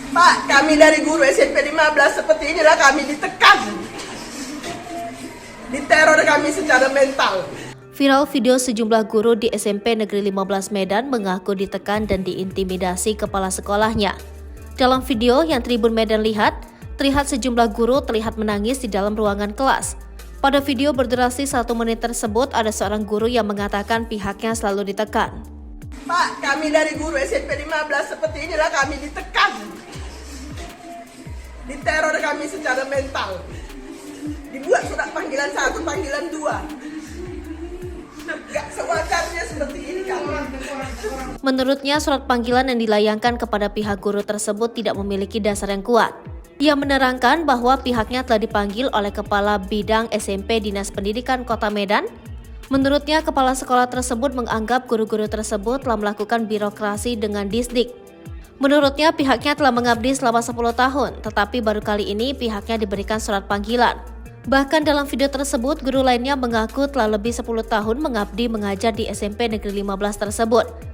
Pak, kami dari guru SMP 15 seperti inilah kami ditekan. Diteror kami secara mental. Viral video sejumlah guru di SMP Negeri 15 Medan mengaku ditekan dan diintimidasi kepala sekolahnya. Dalam video yang Tribun Medan lihat, terlihat sejumlah guru terlihat menangis di dalam ruangan kelas. Pada video berdurasi 1 menit tersebut, ada seorang guru yang mengatakan pihaknya selalu ditekan. Pak, kami dari guru SMP 15 seperti inilah kami ditekan. Diteror kami secara mental. Dibuat surat panggilan 1, panggilan 2. Gak sewajarnya seperti ini kami. Menurutnya, surat panggilan yang dilayangkan kepada pihak guru tersebut tidak memiliki dasar yang kuat. Ia menerangkan bahwa pihaknya telah dipanggil oleh Kepala Bidang SMP Dinas Pendidikan Kota Medan. Menurutnya, kepala sekolah tersebut menganggap guru-guru tersebut telah melakukan birokrasi dengan Disdik. Menurutnya, pihaknya telah mengabdi selama 10 tahun, tetapi baru kali ini pihaknya diberikan surat panggilan. Bahkan dalam video tersebut, guru lainnya mengaku telah lebih 10 tahun mengabdi mengajar di SMP Negeri 15 tersebut.